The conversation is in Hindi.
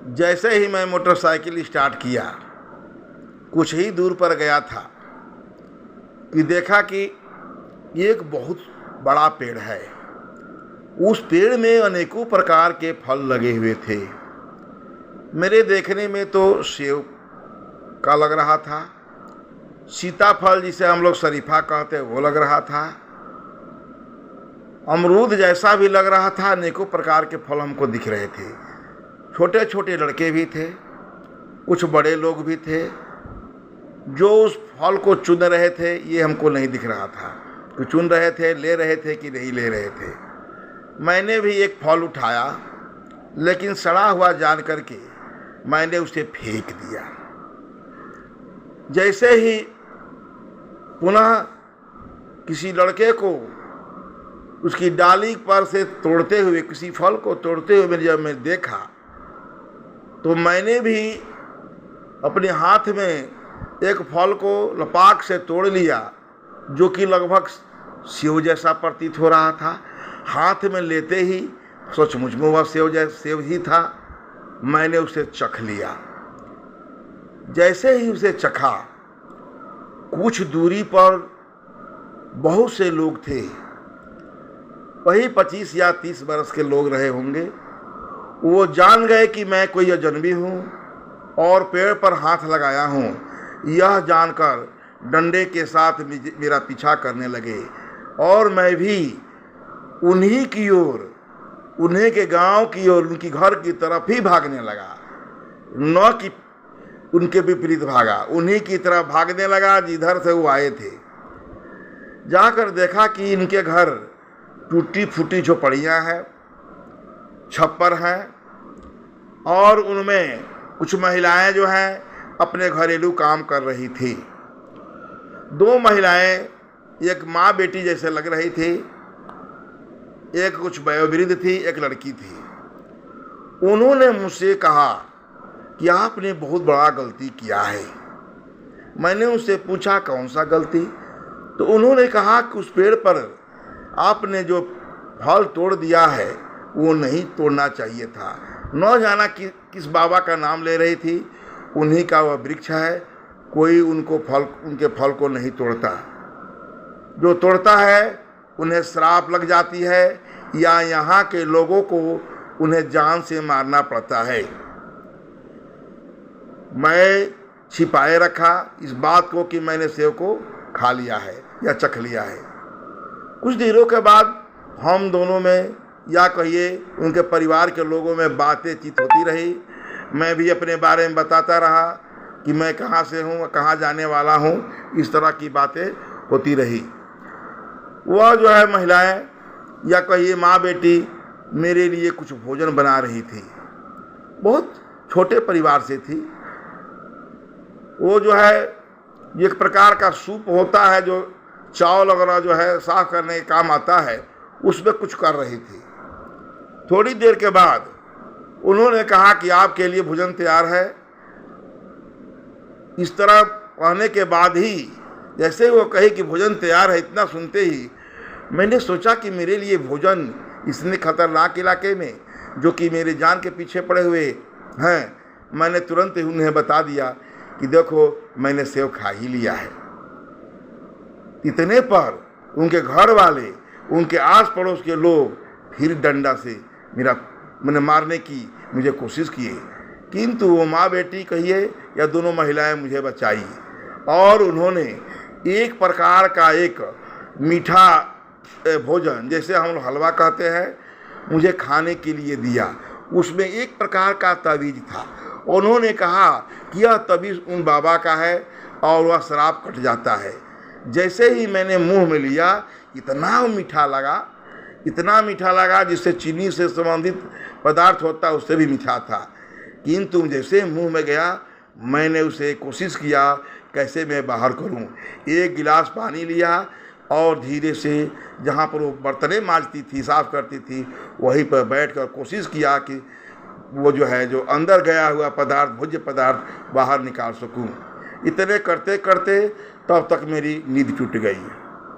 जैसे ही मैं मोटरसाइकिल स्टार्ट किया, कुछ ही दूर पर गया था कि देखा कि एक बहुत बड़ा पेड़ है। उस पेड़ में अनेकों प्रकार के फल लगे हुए थे। मेरे देखने में तो सेब का लग रहा था, सीताफल जिसे हम लोग शरीफा कहते हैं वो लग रहा था, अमरूद जैसा भी लग रहा था। अनेकों प्रकार के फल हमको दिख रहे थे। छोटे छोटे लड़के भी थे, कुछ बड़े लोग भी थे। जो उस फल को चुन रहे थे ये हमको नहीं दिख रहा था कि चुन रहे थे, ले रहे थे कि नहीं ले रहे थे। मैंने भी एक फल उठाया, लेकिन सड़ा हुआ जान करके मैंने उसे फेंक दिया। जैसे ही पुनः किसी लड़के को उसकी डाली पर से तोड़ते हुए, किसी फल को तोड़ते हुए जब मैं देखा, तो मैंने भी अपने हाथ में एक फल को लपाक से तोड़ लिया, जो कि लगभग सेव जैसा प्रतीत हो रहा था। हाथ में लेते ही सचमुच में वह सेव ही था। मैंने उसे चख लिया। जैसे ही उसे चखा, कुछ दूरी पर बहुत से लोग थे, वही 25 या 30 वर्ष के लोग रहे होंगे। वो जान गए कि मैं कोई अजनबी हूँ और पेड़ पर हाथ लगाया हूँ। यह जानकर डंडे के साथ मेरा पीछा करने लगे और मैं भी उन्हीं की ओर, उन्हीं के गांव की ओर, उनकी घर की तरफ ही भागने लगा। न कि उनके विपरीत भागा, उन्हीं की तरफ भागने लगा जिधर से वो आए थे। जाकर देखा कि इनके घर टूटी फूटी झोपड़ियाँ हैं, छप्पर हैं, और उनमें कुछ महिलाएं जो हैं अपने घरेलू काम कर रही थी। 2 महिलाएं, एक माँ बेटी जैसे लग रही थी, एक कुछ वयोवृद्ध थी, एक लड़की थी। उन्होंने मुझसे कहा कि आपने बहुत बड़ा गलती किया है। मैंने उनसे पूछा कौन सा गलती? तो उन्होंने कहा कि उस पेड़ पर आपने जो फल तोड़ दिया है वो नहीं तोड़ना चाहिए था। न जाना कि किस बाबा का नाम ले रही थी, उन्हीं का वह वृक्ष है। कोई उनके फल को नहीं तोड़ता। जो तोड़ता है उन्हें श्राप लग जाती है, या यहाँ के लोगों को उन्हें जान से मारना पड़ता है। मैं छिपाए रखा इस बात को कि मैंने सेब को खा लिया है या चख लिया है। कुछ दिनों के बाद हम दोनों में, या कहिए उनके परिवार के लोगों में, बातचीत होती रही। मैं भी अपने बारे में बताता रहा कि मैं कहाँ से हूँ, कहाँ जाने वाला हूँ। इस तरह की बातें होती रही। वह जो है महिलाएं, या कहिए माँ बेटी, मेरे लिए कुछ भोजन बना रही थी। बहुत छोटे परिवार से थी। वो जो है एक प्रकार का सूप होता है जो चावल वगैरह जो है साफ करने के काम आता है, उसमें कुछ कर रही थी। थोड़ी देर के बाद उन्होंने कहा कि आपके लिए भोजन तैयार है। इस तरह कहने के बाद ही, जैसे वो कही कि भोजन तैयार है, इतना सुनते ही मैंने सोचा कि मेरे लिए भोजन इतने खतरनाक इलाके में, जो कि मेरे जान के पीछे पड़े हुए हैं, मैंने तुरंत ही उन्हें बता दिया कि देखो मैंने सेब खा ही लिया है। इतने पर उनके घर वाले, उनके आस पड़ोस के लोग फिर डंडा से मैंने मारने की मुझे कोशिश किए, किंतु वो माँ बेटी कहिए या दोनों महिलाएं मुझे बचाई, और उन्होंने एक प्रकार का एक मीठा भोजन, जैसे हम हलवा कहते हैं, मुझे खाने के लिए दिया। उसमें एक प्रकार का तवीज था। उन्होंने कहा कि यह तवीज उन बाबा का है और वह श्राप कट जाता है। जैसे ही मैंने मुंह में लिया, इतना मीठा लगा जिससे चीनी से संबंधित पदार्थ होता उससे भी मीठा था। किंतु जैसे मुंह में गया, मैंने उसे कोशिश किया कैसे मैं बाहर करूं। एक गिलास पानी लिया और धीरे से जहाँ पर वो बर्तनें मांजती थी, साफ करती थी, वहीं पर बैठकर कोशिश किया कि वो जो है जो अंदर गया हुआ पदार्थ, भोज्य पदार्थ बाहर निकाल सकूं। इतने करते करते तब तक मेरी नींद टूट गई।